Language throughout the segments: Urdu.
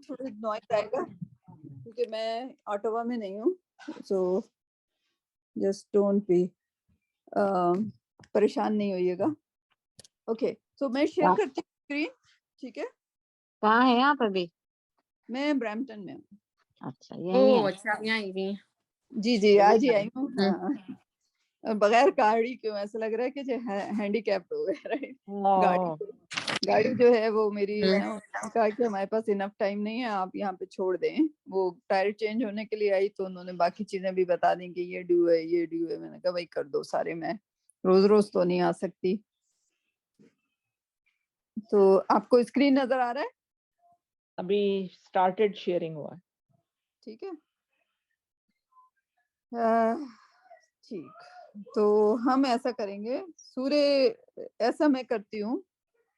تھوڑا نوائز آئے گا کیونکہ میں آٹوا میں نہیں ہوں, سو جسٹ ڈونٹ بی پریشان نہیں ہوئیے گا. اوکے, سو میں شیئر کرتی ہوں اسکرین. ٹھیک ہے, کہاں ہیں آپ ابھی؟ میں برامپٹن میں ہوں. اچھا یہی ہے. اچھا یہاں بھی. جی آج ہی آئی ہوں. ہاں, بغیر گاڑی کیوں, ایسا لگ رہا ہے کہ ہینڈی کیپڈ ہو گئے. رائٹ, گاڑی جو ہے وہ میری کہا کہ ہمارے پاس انف ٹائم نہیں ہے, آپ یہاں پہ چھوڑ دیں. وہ ٹائر چینج ہونے کے لیے آئی تو انہوں نے باقی چیزیں بھی بتا دیں کہ یہ ڈیو ہے یہ ڈیو ہے. میں نے کہا بھائی کر دو سارے, میں روز روز تو نہیں آ سکتی. تو آپ کو اسکرین نظر آ رہا ہے؟ ابھی سٹارٹڈ شیئرنگ ہوا ہے. ٹھیک ہے, ٹھیک. تو ہم ایسا کریں گے, سورہ ایسا میں کرتی ہوں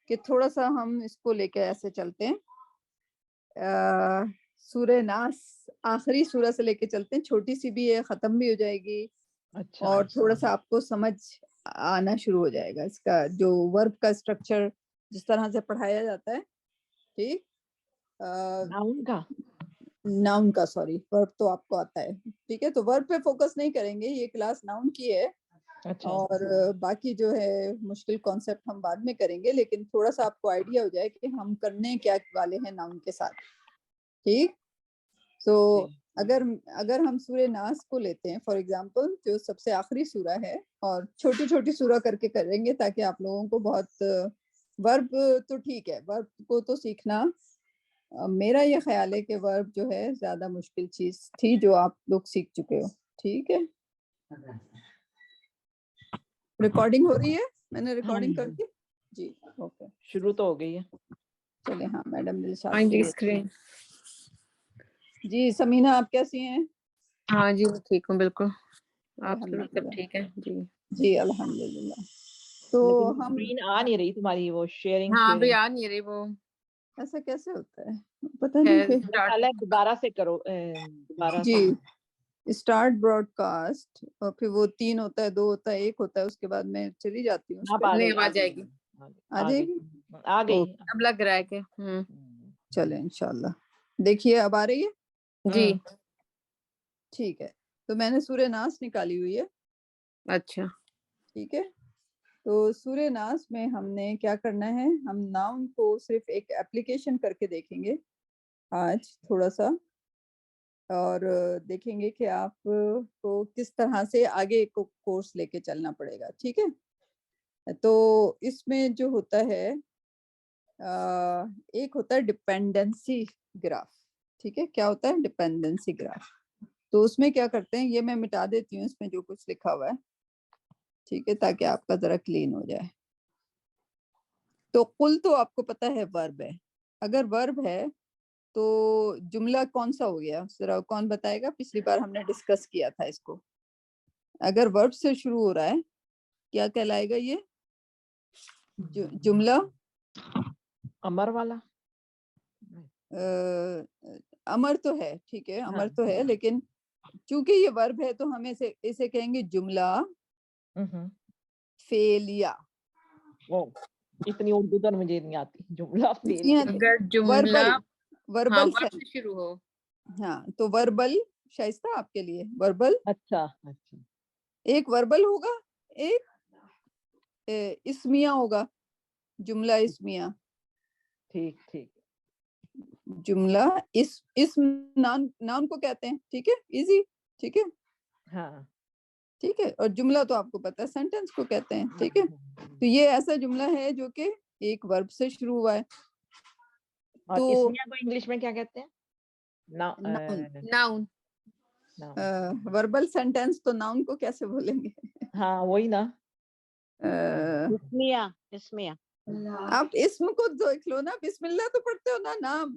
کہ تھوڑا سا ہم اس کو لے کے ایسے چلتے ہیں. سورہ ناس آخری سورہ سے لے کے چلتے ہیں, چھوٹی سی بھی ہے, ختم بھی ہو جائے گی. اچھا, اور تھوڑا سا آپ کو سمجھ آنا شروع ہو جائے گا اس کا جو ورب کا اسٹرکچر جس طرح سے پڑھایا جاتا ہے. ٹھیک, ناؤن کا سوری, ورب تو آپ کو آتا ہے. ٹھیک ہے, تو ورب پہ فوکس نہیں کریں گے, یہ کلاس ناؤن کی ہے. اور باقی جو ہے مشکل کانسیپٹ ہم بعد میں کریں گے, لیکن تھوڑا سا آپ کو آئیڈیا ہو جائے کہ ہم کرنے کیا والے ہیں ناؤن کے ساتھ. ٹھیک, سو اگر ہم سورہ ناس کو لیتے ہیں فار ایگزامپل, جو سب سے آخری سورہ ہے, اور چھوٹی چھوٹی سورہ کر کے کریں گے تاکہ آپ لوگوں کو بہت ورب تو ٹھیک ہے, ورب کو تو سیکھنا میرا یہ خیال ہے کہ ورب جو ہے زیادہ مشکل چیز تھی جو آپ لوگ سیکھ چکے ہو. ٹھیک ہے, ریکارڈنگ ہو رہی ہے, میں نے ریکارڈنگ کر دی. جی اوکے, شروع تو ہو گئی ہے. چلے. ہاں میڈم دلشاد اسکرین. جی سمینہ آپ کیسی ہیں؟ ہاں جی ٹھیک ہوں بالکل. آپ الحمدللہ. سب ٹھیک ہے؟ جی الحمدللہ. تو لیکن ہم اسکرین آ نہیں رہی تمہاری, وہ شیئرنگ. ہاں ابھی آ نہیں رہی وہ. ایسا کیسے ہوتا ہے پتہ نہیں کہ دوبارہ سے کرو. دوبارہ جی اسٹارٹ براڈ کاسٹ, اور پھر وہ 3 ہوتا ہے, 2 ہوتا ہے, 1 ہوتا ہے, اس کے بعد میں چلی جاتی ہوں. نہیں آ جائے گی, آ جائے گی, آ گئی. اب لگ رہا ہے کہ چلیں انشاءاللہ. دیکھیے اب آ رہی ہے. جی ٹھیک ہے, تو میں نے سورہ ناس نکالی ہوئی ہے. اچھا ٹھیک ہے, تو سورہ ناس میں ہم نے کیا کرنا ہے, ہم ناؤن کو صرف ایک اپلیکیشن کر کے دیکھیں گے آج تھوڑا سا, اور دیکھیں گے کہ آپ کو کس طرح سے آگے کو کورس لے کے چلنا پڑے گا. ٹھیک ہے, تو اس میں جو ہوتا ہے ایک ہوتا ہے ڈپینڈنسی گراف. ٹھیک ہے, کیا ہوتا ہے ڈپینڈنسی گراف؟ تو اس میں کیا کرتے ہیں, یہ میں مٹا دیتی ہوں اس میں جو کچھ لکھا ہوا ہے. ٹھیک ہے, تاکہ آپ کا ذرا کلین ہو جائے. تو قل تو آپ کو پتہ ہے ورب ہے. اگر ورب ہے تو جملہ کون سا ہو گیا, ذرا کون بتائے گا؟ پچھلی بار ہم نے ڈسکس کیا تھا اس کو. اگر ورب سے شروع ہو رہا ہے کیا کہلائے گا یہ جملہ؟ امر والا امر تو ہے, ٹھیک ہے امر تو ہے, لیکن چونکہ یہ ورب ہے تو ہم اسے کہیں گے جملہ فعلیہ. اتنی اردو تو مجھے نہیں آتی. جملہ اگر جملہ وربل سے شروع ہو. ہاں تو وربل شائستہ آپ کے لیے وربل. اچھا ایک وربل ہوگا, ایک اسمیہ ہوگا, جملہ اسمیہ. ٹھیک جملہ اسم نام کو کہتے ہیں. ٹھیک ہے, ایزی. ٹھیک ہے, ہاں ٹھیک ہے. اور جملہ تو آپ کو پتہ ہے سینٹنس کو کہتے ہیں. ٹھیک ہے, تو یہ ایسا جملہ ہے جو کہ ایک ورب سے شروع ہوا ہے. اور اسمیہ کو انگلش میں کیا کہتے ہیں؟ ناؤن. وربل سینٹنس تو ناؤن کو کیسے بولیں گے؟ ہاں وہی نا, اسمیہ. آپ اسم کو دیکھ لو نا, بسم اللہ تو پڑھتے ہو نا. نام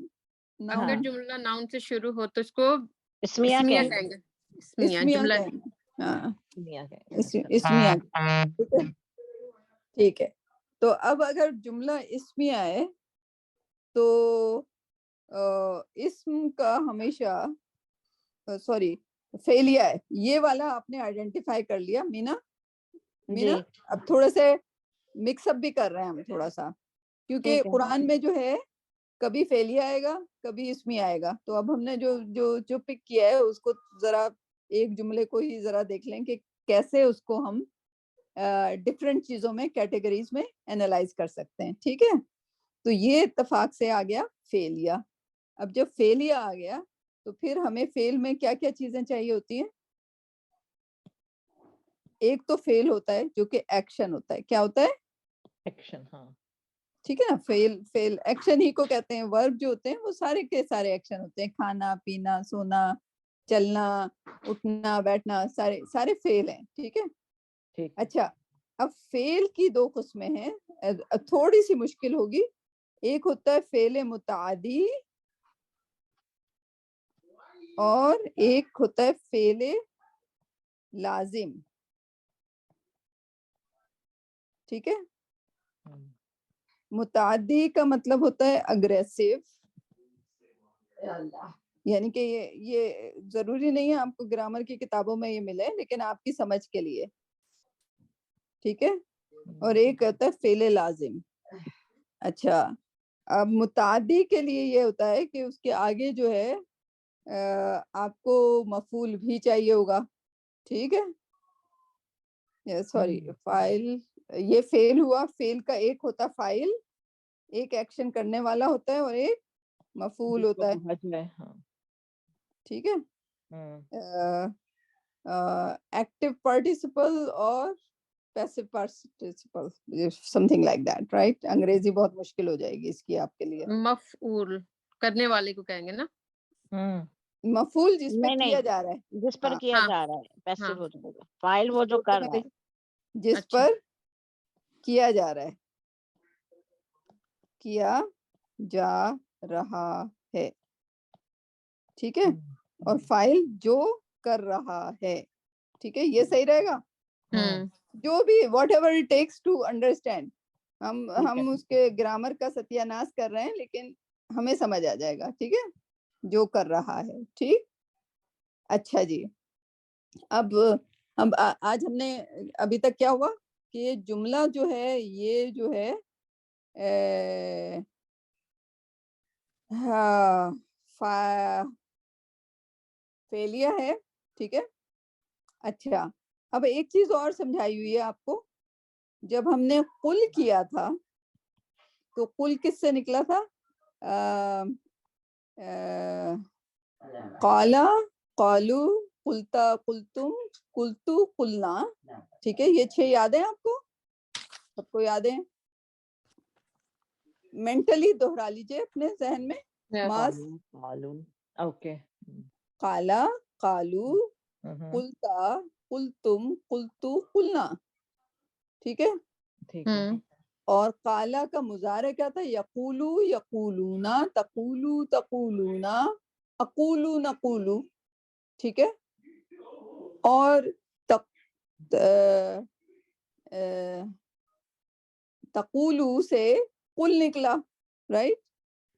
اگر جملہ ناؤن سے شروع ہو تو اس کو اسمیہ کہیں گے. اسمیہ جملہ ہاں اسمیہ. ٹھیک ہے, تو اب اگر جملہ اسمیہ ہے تو اسم کا ہمیشہ سوری فعلیہ ہے. یہ والا آپ نے آئیڈینٹیفائی کر لیا مینا. اب تھوڑے سے مکس اپ بھی کر رہے ہیں ہم تھوڑا سا, کیونکہ قرآن میں جو ہے کبھی فیلیا آئے گا, کبھی اسمی آئے گا. تو اب ہم نے جو پک کیا ہے اس کو ذرا ایک جملے کو ہی ذرا دیکھ لیں کہ کیسے اس کو ہم ڈفرینٹ چیزوں میں کیٹیگریز میں اینالائز کر سکتے ہیں. ٹھیک ہے, تو یہ اتفاق سے آ گیا فیلیا. اب جب فیلیا آ گیا تو پھر ہمیں فیل میں کیا کیا چیزیں چاہیے ہوتی ہیں. ایک تو فیل ہوتا ہے جو کہ ایکشن ہوتا ہے. کیا ہوتا ہے؟ ایکشن. ہاں ٹھیک ہے نا, فیل ایکشن ہی کو کہتے ہیں. ورب جو ہوتے ہیں وہ سارے کے سارے ایکشن ہوتے ہیں. کھانا پینا, سونا, چلنا, اٹھنا, بیٹھنا, سارے فیل ہیں. ٹھیک ہے. ٹھیک. اچھا, اب فیل کی دو قسمیں ہیں, تھوڑی سی مشکل ہوگی. ایک ہوتا ہے فیل متعدی اور ایک ہوتا ہے فیل لازم. ٹھیک ہے. متعدی کا مطلب ہوتا ہے اگریسو, یعنی کہ یہ ضروری نہیں ہے آپ کو گرامر کی کتابوں میں یہ ملے, لیکن آپ کی سمجھ کے لیے. ٹھیک ہے. اور ایک ہوتا ہے فعل لازم. اچھا, اب متعدی کے لیے یہ ہوتا ہے کہ اس کے آگے جو ہے آپ کو مفعول بھی چاہیے ہوگا. ٹھیک ہے, سوری فائل, یہ فیل ہوا. فیل کا ایک ہوتا فائل, ایک ایکشن کرنے والا ہوتا ہے اور ایک مفعول ہوتا ہے. ٹھیک ہے. ایکٹیو پارٹیسپل اور passive participle, some thing like that, right. انگریزی بہت مشکل ہو جائے گی اس کی آپ کے لیے. مفعول کرنے والے کو کہیں گے نا. مفعول جس پہ نہیں کیا جا رہا ہے, جس پر کیا جا رہا ہے. پیسو ہو جائے گا. فائل وہ جو کر رہا ہے, جس پر کیا جا رہا ہے, کیا جا رہا ہے. ٹھیک ہے. اور فائل جو کر رہا ہے. ٹھیک ہے, یہ صحیح رہے گا. جو بھی whatever it takes to understand, ہم اس کے گرامر کا ستیہ ناش کر رہے ہیں لیکن ہمیں سمجھ آ جائے گا. ٹھیک ہے, جو کر رہا ہے. ٹھیک. اچھا جی, اب آج ہم نے ابھی تک کیا ہوا کہ یہ جملہ جو ہے, یہ جو ہے فیلیا ہے. ٹھیک ہے. اچھا, اب ایک چیز اور سمجھائی ہوئی ہے آپ کو. جب ہم نے قل کیا تھا تو قل کس سے نکلا تھا؟ قالا, قالو, قلتا, قلتم, قلتو, قلنا. ٹھیک ہے, یہ 6 یاد ہیں آپ کو؟ سب کو یاد ہیں؟ مینٹلی دوہرا لیجئے اپنے ذہن میں. اوکے. قالا, قالو, قلتا, قلتم, قلتو, قلنا. ٹھیک ہے. ٹھیک ہے. اور قالا کا مضارع کیا تھا؟ یقولو, یقولونا, تقولو, تقولونا, اقولو, نقولو. ٹھیک ہے. اور تقولو سے قل نکلا, رائٹ.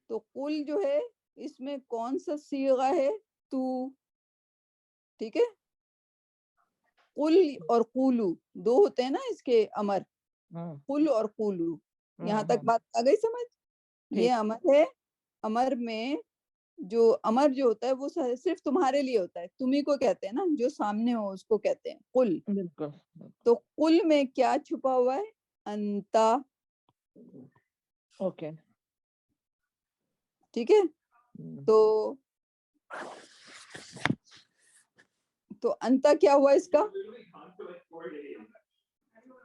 تو قل جو ہے اس میں کون سا صیغہ ہے؟ تو. ٹھیک ہے. قل اور قولو دو ہوتے ہیں نا اس کے امر, قل اور قولو. یہاں تک بات آ گئی سمجھ؟ یہ امر ہے. امر میں جو امر جو ہوتا ہے وہ صرف تمہارے لیے ہوتا ہے, تمہیں کو کہتے ہیں نا, جو سامنے ہو اس کو کہتے ہیں قل. تو قل میں کیا چھپا ہوا ہے؟ انتا. اوکے. ٹھیک ہے. تو انتا کیا ہوا اس کا؟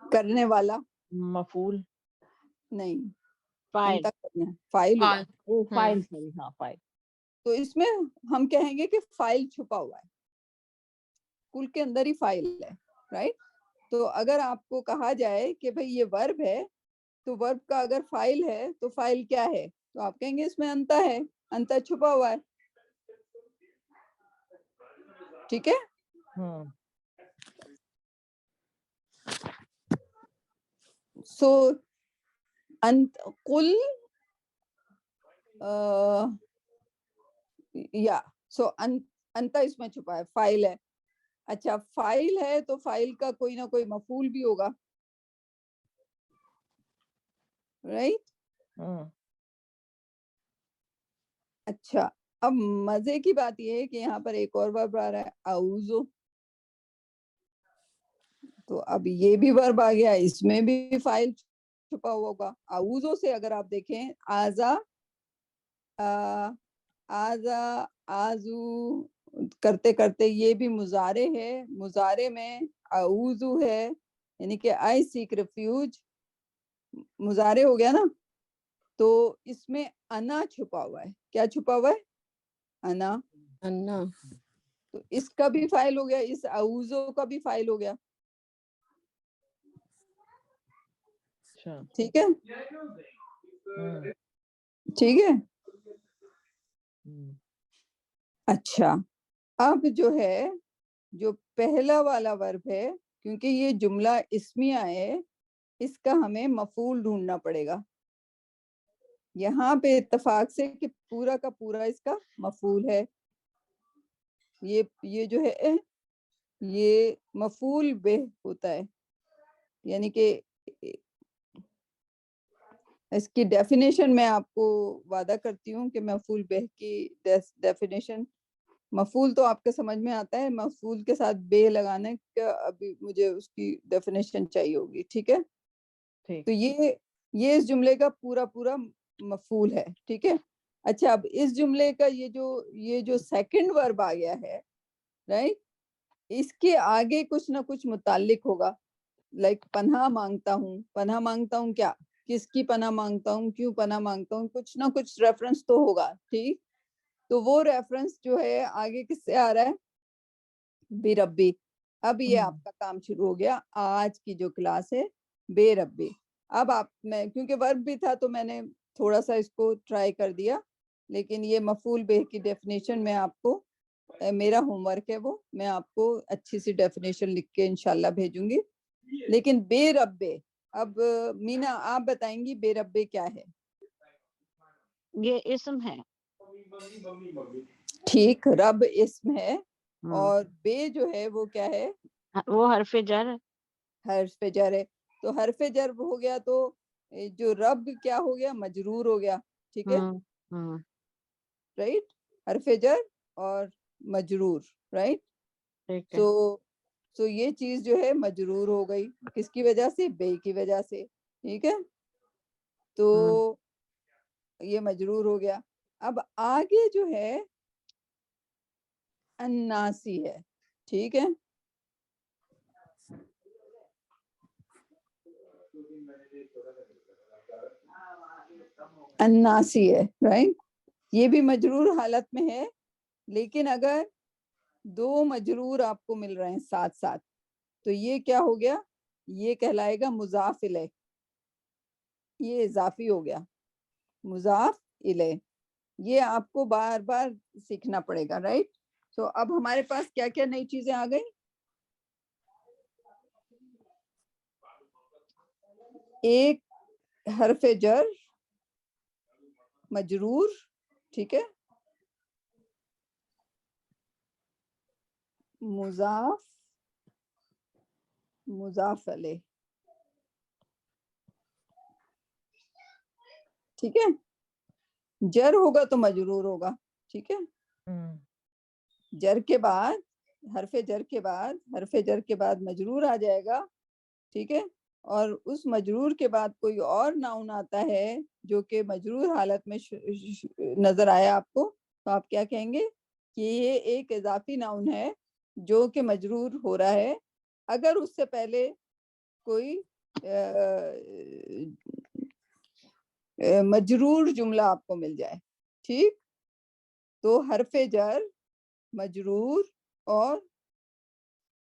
کرنے والا. مفعول نہیں, انتا فائل ہوا. فائل. ہاں فائل. تو اس میں ہم کہیں گے کہ فائل چھپا ہوا ہے, کل کے اندر ہی فائل ہے, رائٹ. تو اگر آپ کو کہا جائے کہ بھئی یہ ورب ہے, تو ورب کا اگر فائل ہے تو فائل کیا ہے, تو آپ کہیں گے اس میں انتا ہے, انتا چھپا ہوا ہے. ٹھیک ہے. سو قل یا سو انتا اس میں چھپا ہے, فائل ہے. اچھا, فائل ہے تو فائل کا کوئی نہ کوئی مفعول بھی ہوگا, رائٹ. اچھا اب مزے کی بات یہ ہے کہ یہاں پر ایک اور ورب آ رہا ہے اعوذ. تو اب یہ بھی ورب آ گیا, اس میں بھی فائل چھپا ہوا ہوگا. اعوذ سے اگر آپ دیکھیں آزا آزا آزو کرتے کرتے یہ بھی مضارع ہے, مضارع میں اعوذ ہے یعنی کہ آئی سیک ریفیوج مضارع ہو گیا نا. تو اس میں انا چھپا ہوا ہے. کیا چھپا ہوا ہے؟ انا. انا تو اس کا بھی فائل ہو گیا, اس اعوذ کا بھی فائل ہو گیا. اچھا ٹھیک ہے ہوں ٹھیک ہے. ہوں اچھا اب جو ہے جو پہلا والا ورب ہے, کیونکہ یہ جملہ اسمیہ ہے, اس کا ہمیں مفعول ڈھونڈنا پڑے گا. یہاں پہ اتفاق سے کہ پورا کا پورا اس کا مفعول ہے. یہ جو ہے یہ مفعول بہ ہوتا ہے, یعنی کہ اس کی ڈیفینیشن میں آپ کو وعدہ کرتی ہوں کہ مفعول بہ کی ڈیفینیشن, مفعول تو آپ کے سمجھ میں آتا ہے, مفعول کے ساتھ بے لگانے کا ابھی مجھے اس کی ڈیفینیشن چاہیے ہوگی. ٹھیک ہے ٹھیک تو یہ اس جملے کا پورا پورا مفعول ہے. ٹھیک ہے. اچھا اب اس جملے کا یہ جو سیکنڈ ورب آ گیا ہے رائٹ, اس کے آگے کچھ نہ کچھ متعلق ہوگا. لائک پناہ مانگتا ہوں, پناہ مانگتا ہوں کیا, کس کی پناہ مانگتا ہوں, کیوں پناہ مانگتا ہوں, کچھ نہ کچھ ریفرنس تو ہوگا. ٹھیک, تو وہ ریفرنس جو ہے آگے کس سے آ رہا ہے؟ بے ربی. اب یہ آپ کا کام شروع ہو گیا آج کی جو کلاس ہے بے ربی. اب میں کیونکہ ورب بھی تھا تو میں نے تھوڑا سا اس کو ٹرائی کر دیا, لیکن یہ مفعول بہ کی ڈیفینیشن میں آپ کو, میرا ہوم ورک ہے وہ, میں آپ کو اچھی سی ڈیفینیشن لکھ کے انشاءاللہ بھیجوں گی. لیکن بے ربے, اب مینا آپ بتائیں گی بے ربے کیا ہے؟ یہ اسم ہے. ٹھیک, رب اسم ہے, اور بے جو ہے وہ کیا ہے؟ وہ حرف جر ہے. حرف جر ہے. تو حرف جر ہو گیا تو جو رب کیا ہو گیا؟ مجرور ہو گیا. ٹھیک ہے رائٹ, حرف جر اور مجرور رائٹ. ٹھیک ہے. سو یہ چیز جو ہے مجرور ہو گئی, کس کی وجہ سے؟ بے کی وجہ سے. ٹھیک ہے, تو یہ مجرور ہو گیا. اب آگے جو ہے الناسی ہے. ٹھیک ہے, الناسی ہے رائٹ. یہ بھی مجرور حالت میں ہے, لیکن اگر دو مجرور آپ کو مل رہے ہیں ساتھ ساتھ تو یہ کیا ہو گیا؟ یہ کہلائے گا مضاف الیہ. یہ اضافی ہو گیا, مضاف الیہ. یہ آپ کو بار بار سیکھنا پڑے گا رائٹ. تو اب ہمارے پاس کیا کیا نئی چیزیں آ گئی؟ ایک حرف جر مجرور, ٹھیک ہے, مضاف علیہ. ٹھیک ہے, جر ہوگا تو مجرور ہوگا. ٹھیک ہے, جر کے بعد حرف جر کے بعد مجرور آ جائے گا. ٹھیک ہے, اور اس مجرور کے بعد کوئی اور ناؤن آتا ہے جو کہ مجرور حالت میں نظر آیا آپ کو, تو آپ کیا کہیں گے کہ یہ ایک اضافی ناؤن ہے جو کہ مجرور ہو رہا ہے. اگر اس سے پہلے کوئی مجرور جملہ آپ کو مل جائے. ٹھیک, تو حرف جر, مجرور, اور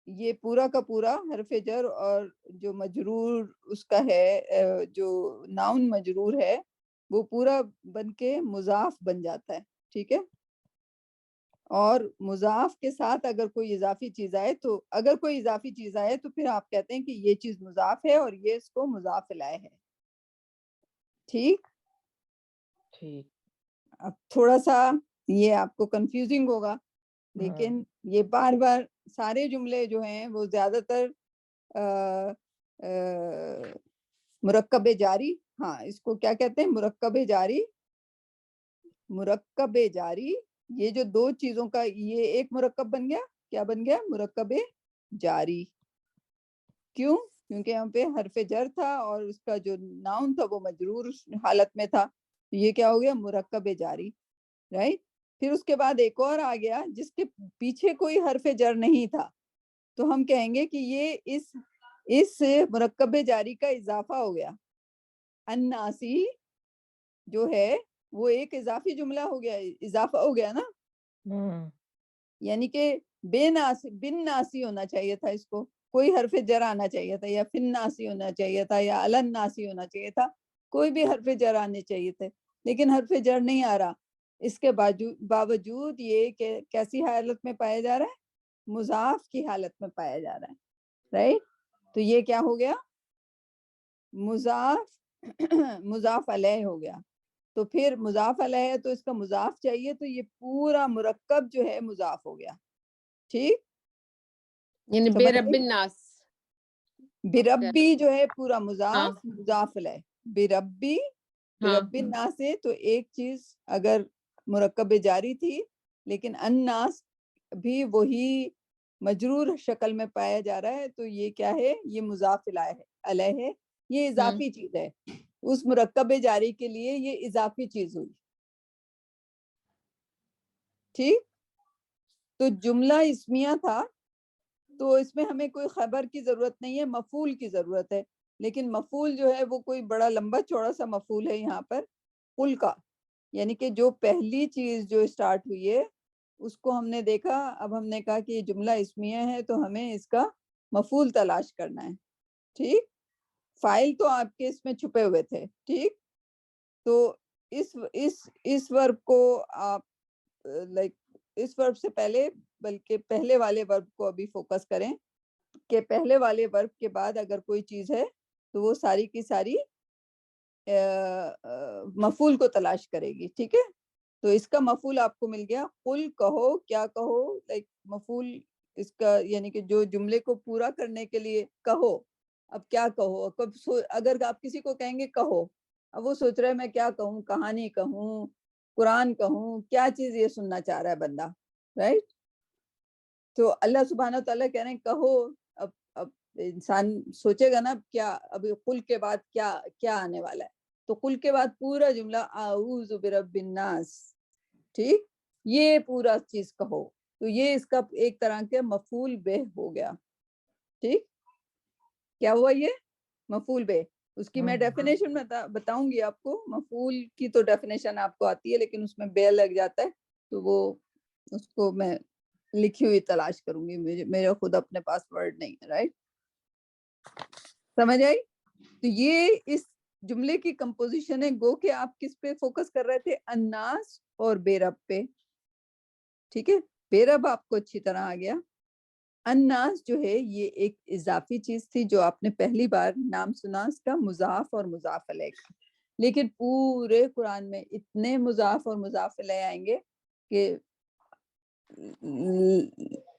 یہ پورا کا پورا حرف جر اور جو مجرور اس کا ہے, جو ناؤن مجرور ہے وہ پورا بن کے مضاف بن جاتا ہے. ٹھیک ہے, اور مضاف کے ساتھ اگر کوئی اضافی چیز آئے تو پھر آپ کہتے ہیں کہ یہ چیز مضاف ہے اور یہ اس کو مضاف الیہ ہے. ٹھیک, ٹھیک. اب تھوڑا سا یہ آپ کو کنفیوزنگ ہوگا, لیکن یہ بار بار سارے جملے جو ہیں وہ زیادہ تر مرکب جاری, ہاں اس کو کیا کہتے ہیں؟ مرکب جاری مرکب جاری، یہ جو دو چیزوں کا یہ ایک مرکب بن گیا، کیا بن گیا؟ مرکب جاری. کیوں؟ کیونکہ یہاں پہ حرف جر تھا اور اس کا جو ناؤن تھا وہ مجرور حالت میں تھا، تو یہ کیا ہو گیا؟ مرکب جاری. رائٹ. پھر اس کے بعد ایک اور آ گیا جس کے پیچھے کوئی حرف جر نہیں تھا، تو ہم کہیں گے کہ یہ اس مرکب جاری کا اضافہ ہو گیا. الناسی جو ہے وہ ایک اضافی جملہ ہو گیا، اضافہ ہو گیا نا، یعنی کہ بن ناسی ہونا چاہیے تھا، اس کو کوئی حرف جر آنا چاہیے تھا، یا فن ناسی ہونا چاہیے تھا، یا الن ناسی ہونا چاہیے تھا، کوئی بھی حرف جر آنے چاہیے تھے، لیکن حرف جر نہیں آ رہا. اس کے باوجود یہ کہ کیسی حالت میں پایا جا رہا ہے؟ مضاف کی حالت میں پایا جا رہا ہے. رائٹ. تو یہ کیا ہو گیا؟ مضاف علیہ ہو گیا. تو پھر مضاف علیہ ہے تو اس کا مضاف چاہیے، تو یہ پورا مرکب جو ہے مضاف ہو گیا. ٹھیک. یعنی بے رب الناس، بربی جو ہے پورا مضاف، مضاف علیہ. بربی برب الناس سے تو ایک چیز اگر مرکب جاری تھی، لیکن الناس بھی وہی مجرور شکل میں پایا جا رہا ہے، تو یہ کیا ہے؟ یہ مضاف علیہ ہے، یہ اضافی چیز ہے. اس مرکب جاری کے لیے یہ اضافی چیز ہوئی. ٹھیک. تو جملہ اسمیہ تھا، تو اس میں ہمیں کوئی خبر کی ضرورت نہیں ہے، مفعول کی ضرورت ہے. لیکن مفعول جو ہے وہ کوئی بڑا لمبا چوڑا سا مفعول ہے یہاں پر، قل کا، یعنی کہ جو پہلی چیز جو اسٹارٹ ہوئی ہے اس کو ہم نے دیکھا. اب ہم نے کہا کہ یہ جملہ اسمیہ ہے تو ہمیں اس کا مفعول تلاش کرنا ہے. ٹھیک. فائل تو آپ کے اس میں چھپے ہوئے تھے. ٹھیک. تو اس ورب کو آپ لائک اس ورب سے پہلے، بلکہ پہلے والے ورب کو ابھی فوکس کریں کہ پہلے والے ورب کے بعد اگر کوئی چیز ہے تو وہ ساری کی ساری مفعول کو تلاش کرے گی. ٹھیک ہے. تو اس کا مفعول آپ کو مل گیا. قل کہو، کیا کہو، لائک مفعول اس کا، یعنی کہ جو جملے کو پورا کرنے کے لیے کہو. اب کیا کہو؟ اگر آپ کسی کو کہیں گے کہو، اب وہ سوچ رہا ہے میں کیا کہوں، کہانی کہوں، قرآن کہوں، کیا چیز یہ سننا چاہ رہا ہے بندہ. رائٹ. تو اللہ سبحانہ وتعالیٰ کہہ رہے ہیں کہو. اب انسان سوچے گا نا کیا، اب قل کے بعد کیا آنے والا ہے، تو قل کے بعد پورا جملہ اعوذ برب الناس. ٹھیک. یہ پورا چیز کہو، تو یہ اس کا ایک طرح کے مفعول بہ ہو گیا. ٹھیک. کیا ہوا؟ یہ مفعول بہ. اس کی میں ڈیفینیشن بتاؤں گی آپ کو. مفعول کی تو ڈیفینیشن آپ کو آتی ہے، لیکن اس میں بے لگ جاتا ہے، تو وہ اس کو میں لکھی ہوئی تلاش کروں گی، میرے خود اپنے پاس ورڈ نہیں ہے. رائٹ. سمجھ آئی؟ تو یہ اس جملے کی کمپوزیشن ہے. گو کہ آپ کس پہ فوکس کر رہے تھے؟ الناس اور بے رب پہ. ٹھیک ہے. بے رب آپ کو اچھی طرح آ گیا. الناس جو ہے یہ ایک اضافی چیز تھی جو آپ نے پہلی بار نام سنا اس کا، مضاف اور مضاف علیہ کا. لیکن پورے قرآن میں اتنے مضاف اور مضاف علیہ آئیں گے کہ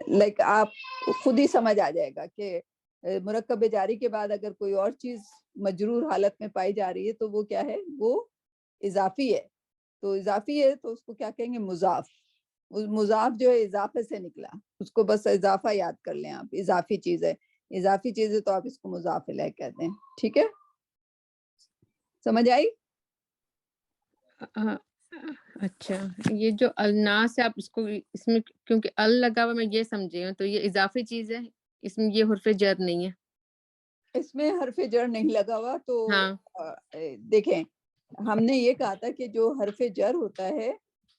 لائک آپ خود ہی سمجھ آ جائے گا کہ مرکب جاری کے بعد اگر کوئی اور چیز مجرور حالت میں پائی جا رہی ہے تو وہ کیا ہے؟ وہ اضافی ہے. تو اضافی ہے تو اس کو کیا کہیں گے؟ مضاف. مضاف جو ہے اضافے سے نکلا، اس کو بس اضافہ یاد کر لیں آپ. اضافی چیز ہے، اضافی چیز ہے تو آپ اس کو مضاف الیہ کہتے ہیں. ٹھیک ہے. سمجھ آئی؟ اچھا. یہ جو الناس ہے آپ اس کو، اس میں کیونکہ ال لگا ہوا میں یہ سمجھی ہوں، تو یہ اضافی چیز ہے، اس میں یہ حرف جر نہیں ہے. اس میں حرف جر نہیں لگا ہوا. تو دیکھیں ہم نے یہ کہا تھا کہ جو حرف جر ہوتا ہے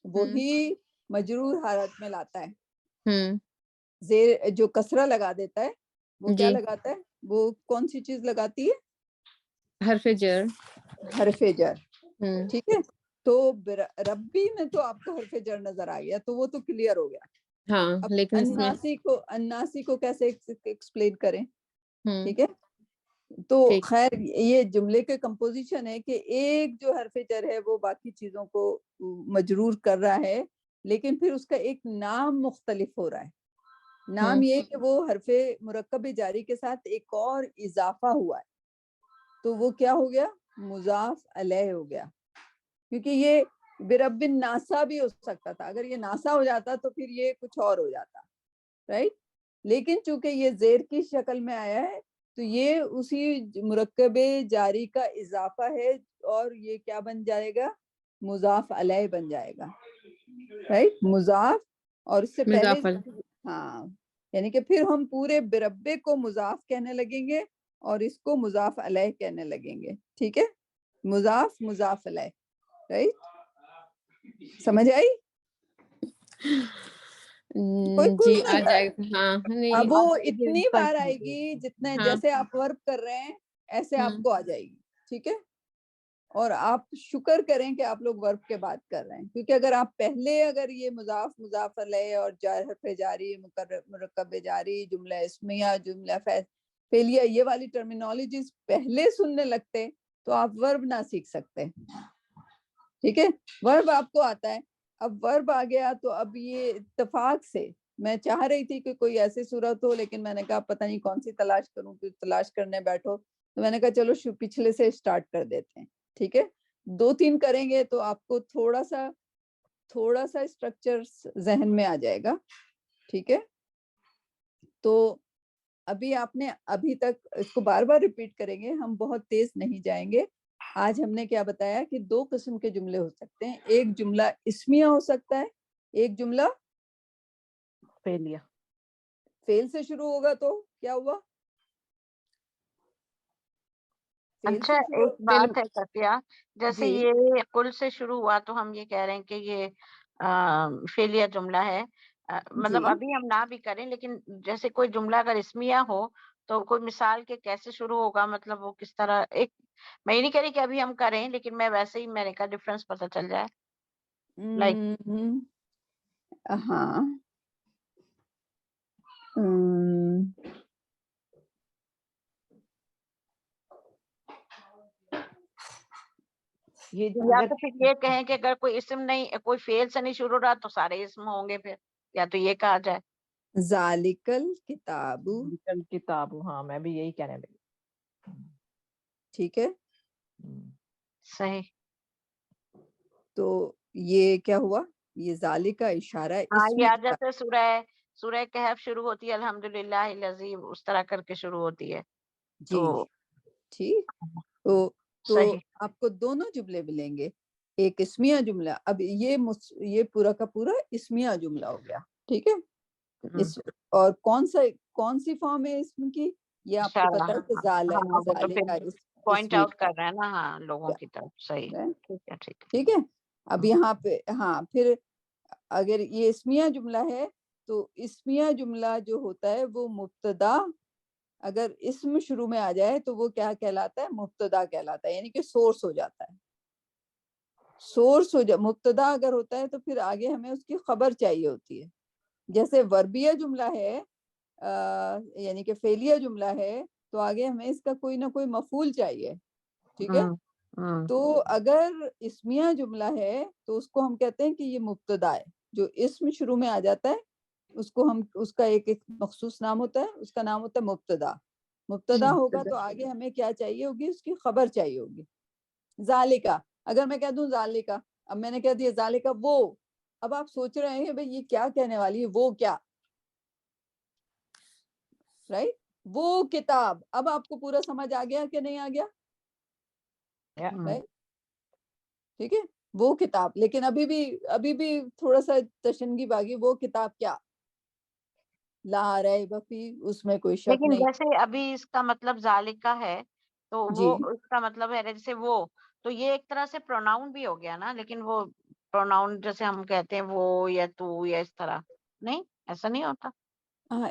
وہی مجرور حالت میں لاتا ہے. زیر جو کسرہ لگا دیتا ہے وہ کیا لگاتا ہے؟ وہ کون سی چیز لگاتی ہے؟ حرف جر. حرف جر. ٹھیک ہے. تو ربی میں تو آپ کو حرف جر نظر آ گیا، تو وہ تو کلیئر ہو گیا. ہاں، اب لیکن الناسی کو کیسے ایکسپلین کریں؟ ٹھیک ہے. تو خیر یہ جملے کے کمپوزیشن ہے کہ ایک جو حرف جر ہے وہ باقی چیزوں کو مجرور کر رہا ہے، لیکن پھر اس کا ایک نام مختلف ہو رہا ہے. نام یہ کہ وہ حرف مرکب جاری کے ساتھ ایک اور اضافہ ہوا ہے، تو وہ کیا ہو گیا؟ مضاف علیہ ہو گیا. کیونکہ برب الناسا بھی ہو سکتا تھا. اگر یہ ناسا ہو جاتا تو پھر یہ کچھ اور ہو جاتا, رائٹ. لیکن چونکہ یہ زیر کی شکل میں آیا ہے تو یہ اسی مرکب جاری کا اضافہ ہے, اور یہ کیا بن جائے گا, مضاف علیہ بن جائے گا, رائٹ, مضاف. اور اس سے پہلے ہاں یعنی کہ پھر ہم پورے بربے کو مضاف کہنے لگیں گے اور اس کو مضاف علیہ کہنے لگیں گے, ٹھیک ہے, مضاف مضاف علیہ, رائٹ. سمجھ آئی؟ جی آ جائے گا. ہاں نہیں اب وہ اتنی بار آئے گی جتنے جیسے آپ ورب کر رہے ہیں ایسے آپ کو آ جائے گی, ٹھیک ہے. اور آپ شکر کریں کہ آپ لوگ ورب کے بات کر رہے ہیں, کیونکہ اگر آپ پہلے اگر یہ مضاف مضاف علیہ اور حرف جاری مرکب جاری جملہ اسمیہ جملہ فعلیہ یہ والی ٹرمینالوجیز پہلے سننے لگتے تو آپ ورب نہ سیکھ سکتے, ٹھیک ہے. ورب آپ کو آتا ہے, اب ورب آ گیا تو اب یہ اتفاق سے میں چاہ رہی تھی کہ کوئی ایسی صورت ہو, لیکن میں نے کہا پتہ نہیں کون سی تلاش کروں, کہ تلاش کرنے بیٹھو تو میں نے کہا چلو پچھلے سے اسٹارٹ کر دیتے ہیں, ٹھیک ہے. 2-3 کریں گے تو آپ کو تھوڑا سا اسٹرکچر ذہن میں آ جائے گا, ٹھیک ہے. تو ابھی آپ نے ابھی تک اس کو بار بار ریپیٹ کریں گے, ہم بہت تیز نہیں جائیں گے. آج ہم نے کیا بتایا کہ 2 قسم کے جملے ہو سکتے ہیں, ایک جملہ اسمیہ ہو سکتا ہے, ایک جملہ فعلیہ. فعل سے شروع ہوگا تو کیا ہوا؟ اچھا ایک بات ہے کتیا, جیسے جی یہ کل سے شروع ہوا تو ہم یہ کہہ رہے ہیں کہ یہ فعلیہ جملہ ہے, مطلب جی ابھی ہم نہ بھی کریں, لیکن جیسے کوئی جملہ اگر اسمیہ ہو تو کوئی مثال کے کیسے شروع ہوگا, مطلب وہ کس طرح, ایک میں یہ نہیں کہہ رہی کہ ابھی ہم کریں, لیکن میں ویسے ہی میں نے کہا ڈفرنس پتہ چل جائے. لائک ہاں یہ جو یا اگر تو پھر یہ کہیں کہ اگر کوئی اسم نہیں, کوئی فعل سے نہیں شروع رہا تو سارے اسم ہوں گے پھر, یا تو یہ کہا جائے ذالک الکتاب, کتاب, ہاں میں بھی یہی کہنے لگی. ٹھیک ہے. صحیح. تو یہ کیا ہوا, یہ ذالک کا اشارہ ہاں اسم یا جیسے سورہ کہف شروع ہوتی ہے الحمدللہ الذی, اس طرح کر کے شروع ہوتی ہے. جی تو ٹھیک. تو صحیح. آپ کو دونوں جملے ملیں گے, ایک اسمیہ جملہ, اب یہ پورا کا پورا اسمیہ جملہ ہو گیا, ٹھیک ہے. اور کون سی فارم ہے اسم کی, یہ آپ کو پتا ہے کہ زال ہے, ہاں وہ تو ذالک پھر پوائنٹ آؤٹ کر رہے ہیں نا, ہاں لوگوں کی طرف. صحیح, ٹھیک ہے ٹھیک ہے. ٹھیک ہے. اب یہاں پہ ہاں پھر اگر یہ اسمیہ جملہ ہے تو اسمیہ جملہ جو ہوتا ہے وہ مبتدا, اگر اسم شروع میں آ جائے تو وہ کیا کہلاتا ہے, مبتدا کہلاتا ہے, یعنی کہ سورس ہو جاتا ہے. سورس مبتدا اگر ہوتا ہے تو پھر آگے ہمیں اس کی خبر چاہیے ہوتی ہے. جیسے وربیہ جملہ ہے یعنی کہ فعلیہ جملہ ہے تو آگے ہمیں اس کا کوئی نہ کوئی مفعول چاہیے, ٹھیک ہے. تو اگر اسمیہ جملہ ہے تو اس کو ہم کہتے ہیں کہ یہ مبتدا ہے, جو اسم شروع میں آ جاتا ہے اس کو ہم, اس کا ایک مخصوص نام ہوتا ہے, اس کا نام ہوتا ہے مبتدا. مبتدا ہوگا تو آگے ہمیں کیا چاہیے ہوگی, اس کی خبر چاہیے ہوگی. ذالکا, اگر میں کہہ دوں ذالکا, اب میں نے کہہ دیا ذالکا وہ, اب آپ سوچ رہے ہیں بھئی یہ کیا کہنے والی ہے, وہ کیا, رائٹ, وہ کتاب. اب آپ کو پورا سمجھ آ گیا کہ نہیں آ گیا, رائٹ, ٹھیک ہے. وہ کتاب, لیکن ابھی بھی تھوڑا سا تشنگی باغی, وہ کتاب کیا, لا ریب فی, اس میں کوئی شک لیکن نہیں. جیسے ابھی اس کا مطلب ذالکہ ہے تو جی وہ اس کا مطلب ہے جیسے وہ, تو یہ ایک طرح سے پروناؤن بھی ہو گیا نا, لیکن وہ پروناؤن جیسے ہم کہتے ہیں وہ یا تو یا اس طرح, نہیں ایسا نہیں ہوتا.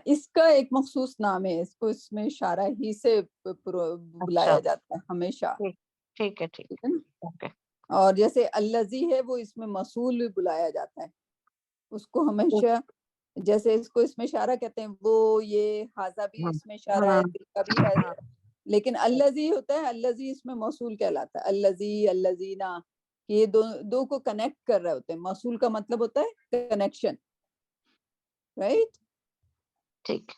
اس کا ایک مخصوص نام ہے, اس کو اس میں اشارہ ہی سے اچھا بلایا جاتا ہے ہمیشہ, ٹھیک ہے ٹھیک ٹھیک ہے نا. اوکے. اور جیسے الذی ہے وہ اس میں موصول بھی بلایا جاتا ہے, اس کو ہمیشہ, جیسے اس کو اس میں اشارہ کہتے ہیں, وہ یہ ہاذا بھی اس میں اشارہ ہے, تلکا بھی ہے, لیکن الذی ہوتا ہے, الذی اس میں موصول کہلاتا ہے. الذی الذینا, یہ دو کو کنیکٹ کر رہے ہوتے ہیں. موصول کا مطلب ہوتا ہے کنیکشن, رائٹ. ٹھیک.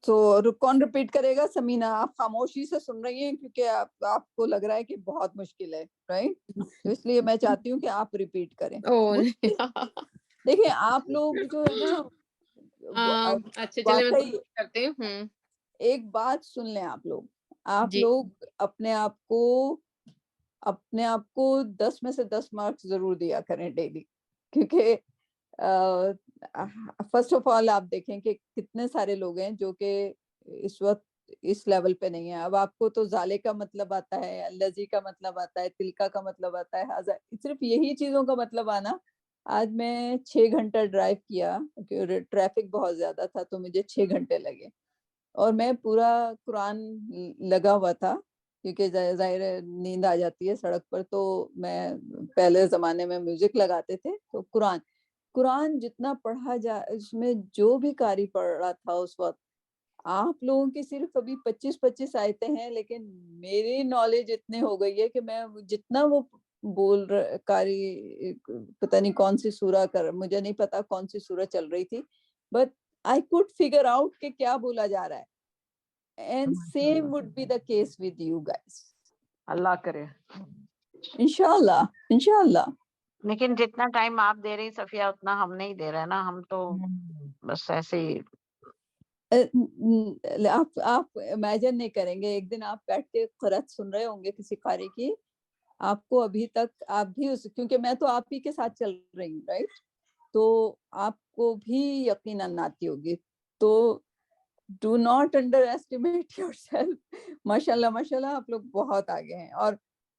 تو کون ریپیٹ کرے گا؟ سمینا، آپ خاموشی سے سن رہی ہیں کیونکہ آپ کو لگ رہا ہے کہ بہت مشکل ہے، رائٹ؟ تو اس لیے میں چاہتی ہوں کہ آپ ریپیٹ کریں. دیکھیں آپ لوگ جو ہے نا اچھا چلے میں واقعی کرتے ہیں. ایک بات سن لیں آپ لوگ اپنے آپ کو 10 میں سے 10 مارکس ضرور دیا کریں ڈیلی، کیونکہ فرسٹ آف آل آپ دیکھیں کہ کتنے سارے لوگ ہیں جو کہ اس وقت اس لیول پہ نہیں ہے. اب آپ کو تو زالے کا مطلب آتا ہے، الذی کا مطلب آتا ہے، تلکا کا مطلب آتا ہے، صرف یہی چیزوں کا مطلب آنا. آج میں 6 گھنٹہ ڈرائیو کیا، ٹریفک بہت زیادہ تھا تو مجھے 6 گھنٹے لگے، اور میں پورا قرآن لگا ہوا تھا کیونکہ ظاہر نیند آ جاتی ہے سڑک پر. تو میں پہلے زمانے میں میوزک لگاتے تھے، تو قرآن جتنا پڑھا اس میں جو بھی قاری پڑھ رہا تھا اس وقت، آپ لوگوں کی صرف ابھی 25 آیتیں ہیں، لیکن میری نالج اتنی ہو گئی ہے کہ میں جتنا وہ بول رہا قاری، پتہ نہیں کون سی سورہ مجھے نہیں پتا کون سی سورہ چل رہی تھی، but I could figure out کہ کیا بولا جا رہا ہے. And same would be the case with you guys. اللہ کرے انشاءاللہ. لیکن جتنا ٹائم آپ دے رہی صفیہ اتنا ہم نہیں دے رہے نا، ہم تو بس ایسے ہی. آپ امیجن نہیں کریں گے، ایک دن آپ بیٹھ کے قرأت سن رہے ہوں گے کسی قاری کی، آپ کو ابھی تک آپ بھی کیونکہ میں تو آپ ہی کے ساتھ چل رہی ہوں، رائٹ؟ تو آپ کو بھی یقیناً آتی ہوگی. تو do not under estimate your self. ماشاءاللہ آپ لوگ بہت آگے ہیں، اور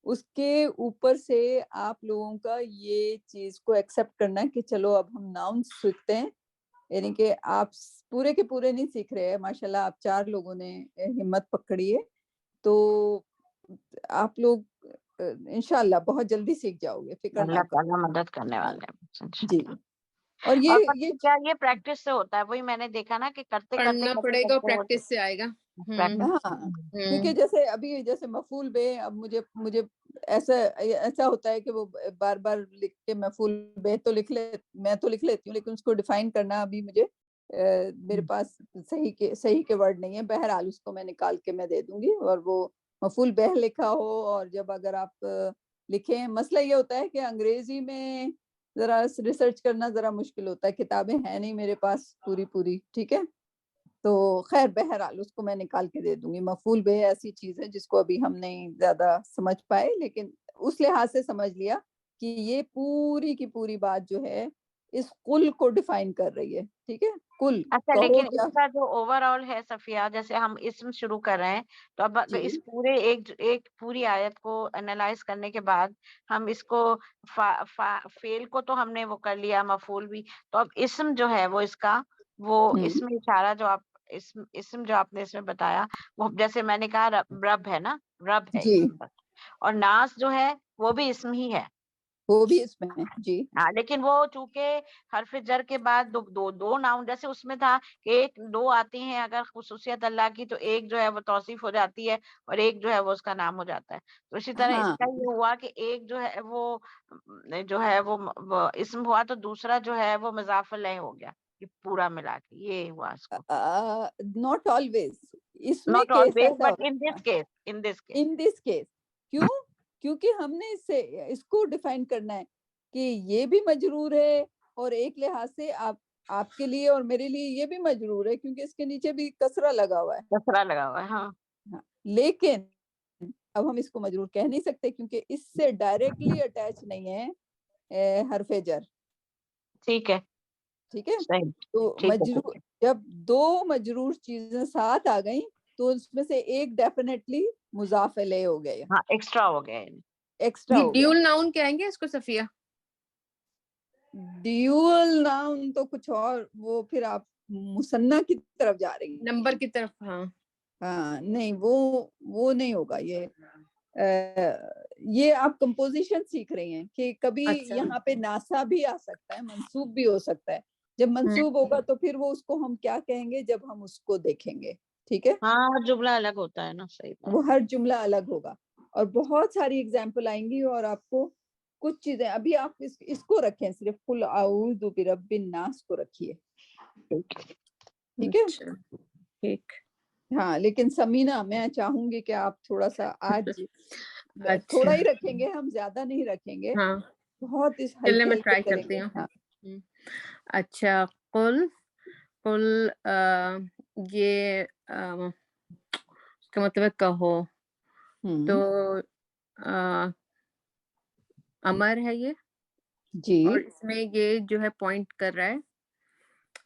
اس کے اوپر سے آپ لوگوں کا یہ چیز کو ایکسیپٹ کرنا ہے کہ چلو اب ہم ناؤن سیکھتے ہیں، یعنی کہ آپ پورے کے پورے نہیں سیکھ رہے ہیں. ماشاءاللہ آپ 4 لوگوں نے ہمت پکڑی ہے، تو آپ لوگ انشاءاللہ بہت جلدی سیکھ جاؤ گے، فکر نہ اللہ کرو. تعالیٰ مدد کرنے والے ہیں جی، انشاءاللہ. اور اور یہ کیا یہ پریکٹس سے ہوتا ہے؟ وہی میں نے دیکھا نا کہ کرتے پڑھنا پڑے گا، پریکٹس سے آئے گا. ہاں، کیونکہ جیسے مفعول بے، اب مجھے ایسا ہوتا ہے کہ وہ بار بار لکھ کے مفعول بے تو میں تو لکھ لیتی ہوں، لیکن اس کو ڈیفائن کرنا ابھی مجھے میرے پاس صحیح کے ورڈ نہیں ہے. بہرحال اس کو میں نکال کے میں دے دوں گی. اور وہ مفعول بہ لکھا ہو، اور جب اگر آپ لکھیں، مسئلہ یہ ہوتا ہے کہ انگریزی میں ذرا ریسرچ کرنا ذرا مشکل ہوتا ہے، کتابیں ہیں نہیں میرے پاس پوری، ٹھیک ہے؟ تو خیر بہرحال اس کو میں نکال کے دے دوں گی. مفعول بہ ایسی چیز ہے جس کو ابھی ہم نہیں زیادہ سمجھ پائے، لیکن اس لحاظ سے سمجھ لیا کہ یہ پوری کی پوری بات جو ہے اس کل کو ڈیفائن کر رہی ہے، ٹھیک ہے؟ کل اچھا، کہو لیکن کیا. اس کا جو اوور آل ہے صفیہ، جیسے ہم اسم شروع کر رہے ہیں تو اب جی اس پورے ایک پوری آیت کو انالائز کرنے کے بعد ہم اس کو فعل کو تو ہم نے وہ کر لیا، مفعول بھی، تو اب اسم جو ہے وہ اس کا وہ اسم اشارہ جو آپ اسم جو آپ نے اس میں بتایا، وہ جیسے میں نے کہا رب ہے نا، رب ہے جی، اسم، اور ناس جو ہے وہ بھی اسم ہی ہے. وہ بھی اس میں ہے. جی ہاں، لیکن وہ چونکہ حرف جر کے بعد دو ناؤن، جیسے اس میں تھا کہ ایک دو آتی ہیں اگر خصوصیت اللہ کی، تو ایک جو ہے وہ توصیف ہو جاتی ہے اور ایک جو ہے وہ اس کا نام ہو جاتا ہے. تو اسی طرح اس ہاں، کا یہ ہوا کہ ایک جو ہے وہ اسم ہوا، تو دوسرا جو ہے وہ مضاف الیہ ہو گیا. یہ پورا ملا کے یہ ہوا اس کو. Not always. اس میں ناٹ کیس آلویز ایسا بٹ ان ہوتا this case, in this case. In this case کیونکہ ہم نے اس کو ڈیفائن کرنا ہے کہ یہ بھی مجرور ہے، اور ایک لحاظ سے آپ کے لیے اور میرے لیے یہ بھی مجرور ہے کیونکہ اس کے نیچے بھی کسرہ لگا ہوا ہے. کسرہ لگا ہوا ہے، ہاں. لیکن اب ہم اس کو مجرور کہہ نہیں سکتے کیونکہ اس سے ڈائریکٹلی اٹیچ نہیں ہے حرف جر. ٹھیک ہے، ٹھیک ہے؟ صحیح، تو ٹھیک ہے، ٹھیک مجرور، ہے. جب 2 مجرور چیزیں ساتھ آ گئیں تو اس میں سے ایک ڈیفینیٹلی مضاف الیہ ہو گیا، ہاں، ایکسٹرا ہو گیا. ایکسٹرا یہ ہو گیا. ڈیول ناؤن کہیں گے اس کو صفیہ؟ ڈیول ناؤن تو کچھ اور، وہ پھر آپ مثنیٰ کی طرف جا رہی ہیں. نمبر کی طرف، ہاں. ہاں نہیں، وہ نہیں ہوگا. یہ آپ کمپوزیشن سیکھ رہی ہیں کہ کبھی اچھا. یہاں پہ ناسا بھی آ سکتا ہے، منصوب بھی ہو سکتا ہے. جب منصوب ہوگا تو پھر وہ اس کو ہم کیا کہیں گے جب ہم اس کو دیکھیں گے، ٹھیک ہے؟ ہاں، جملہ الگ ہوتا ہے نا، صحیح بات. وہ ہر جملہ الگ ہوگا، اور بہت ساری اگزامپل آئیں گی. اور آپ کو کچھ چیزیں ابھی آپ اس کو رکھیں، صرف قل اعوذ برب الناس کو رکھیے، ٹھیک ہے؟ اچھا. ٹھیک. ہاں لیکن سمینا میں چاہوں گی کہ آپ تھوڑا سا آج اچھا تھوڑا ہی رکھیں گے، ہم زیادہ نہیں رکھیں گے، ہاں بہت اس چلنے ہلکے میں ہلکے ٹرائی کریں کرتی گے. ہوں. ہاں اچھا قل قل یہ اس کا مطلب ہے کہو، تو امر ہے یہ، جی اور اس میں یہ جو ہے پوائنٹ کر رہا ہے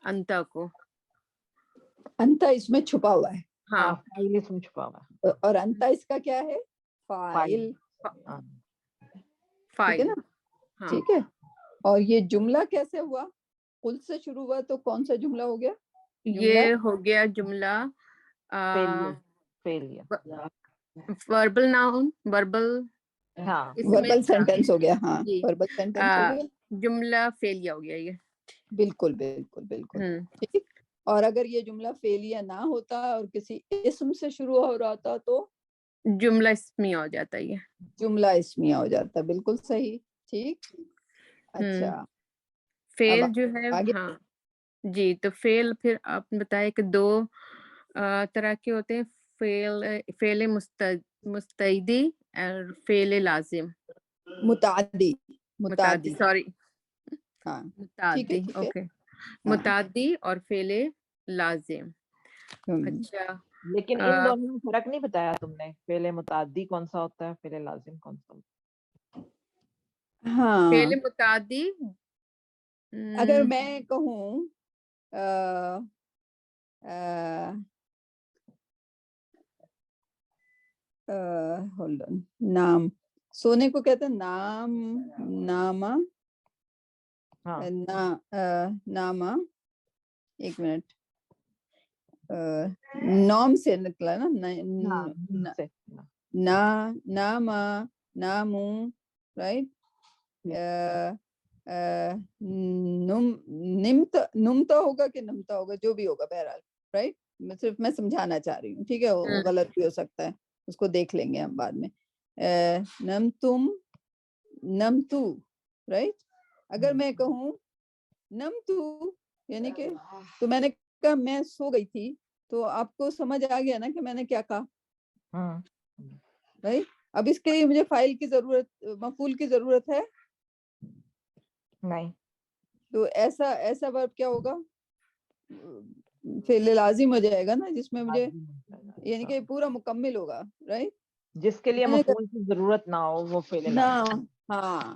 انتا کو. انتا اس میں چھپا ہوا ہے، ہاں فائل اس میں چھپا ہوا ہے. اور انتا اس کا کیا ہے؟ فائل. ہاں. ٹھیک ہے فائل. نا؟ ہاں ٹھیک ہے. اور یہ جملہ کیسے ہوا؟ قل سے شروع ہوا تو کون سا جملہ ہو گیا؟ یہ ہو گیا جملہ وربل ناؤن، وربل ہاں وربل سینٹینس ہو گیا. ہاں جی وربل سینٹینس ہو گیا. جملہ فیلیا ہو گیا یہ. بالکل بالکل بالکل ٹھیک. اور اگر یہ جملہ فیلیا نہ ہوتا اور کسی اسم سے شروع ہو رہا تھا تو جملہ اسمیہ ہو جاتا ہے یہ. جملہ اسمیہ ہو جاتا. بالکل صحیح. ٹھیک. اچھا فیل اب جو ہے آگے ہاں جی، تو فیل پھر آپ نے بتایا کہ دو طرح کے ہوتے ہیں، فیل مستعدی اور فیل لازم. متعدی. متعدی سوری ہاں ٹھیک ہے متعدی ٹھیک ہے. اوکے. ہاں متعدی اور فیل لازم. اچھا لیکن ان دونوں میں فرق نہیں بتایا تم نے، فعل متعدی کون سا ہوتا ہے، فعل لازم کون سا ہوتا ہاں فعل متعدی اگر میں کہوں نام، سونے کو کہتے ہیں نام، ناما، ناما. ایک منٹ، نام سے نکلا نا، ناما، نامو، رائٹ. نمتا ہوگا کہ نمتا ہوگا، جو بھی ہوگا بہرحال، رائٹ. صرف میں سمجھانا چاہ رہی ہوں، ٹھیک ہے. وہ غلط بھی ہو سکتا ہے، اس کو دیکھ لیں گے ہم بعد میں. نم تم، نم تو، رائٹ. اگر میں کہوں نم تو یعنی کہ، تو میں نے کہا میں سو گئی تھی، تو آپ کو سمجھ آ گیا نا کہ میں نے کیا کہا، رائٹ. اب اس کے لیے مجھے فاعل کی ضرورت، مفعول کی ضرورت ہے نہیں. تو ایسا ورب کیا ہوگا؟ فعل لازم ہو جائے گا نا، جس میں مجھے یعنی کہ پورا مکمل ہوگا، رائٹ. جس کے لیے مفعول کی ضرورت نہ ہو وہ فعل لازم. ہاں.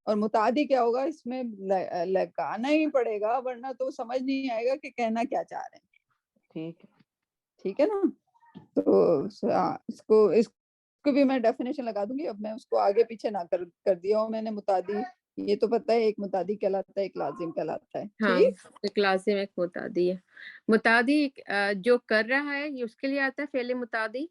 اور متعدی کیا ہوگا؟ اس میں لگانا ہی پڑے گا، ورنہ تو سمجھ نہیں آئے گا کہ کہنا کیا چاہ رہے ہیں. ٹھیک ہے نا. تو اس کو بھی میں ڈیفینیشن لگا دوں گی. اب میں اس کو آگے پیچھے نہ کر دیا ہوں میں نے. متعدی یہ تو پتہ ہے، ایک متعدی کہلاتا ہے، ایک لازم کہلاتا ہے. ہاں ٹھیک. ایک لازم ایک متعدی ہے. متعدی جو کر رہا ہے یہ اس کے لیے آتا ہے فعل متعدی.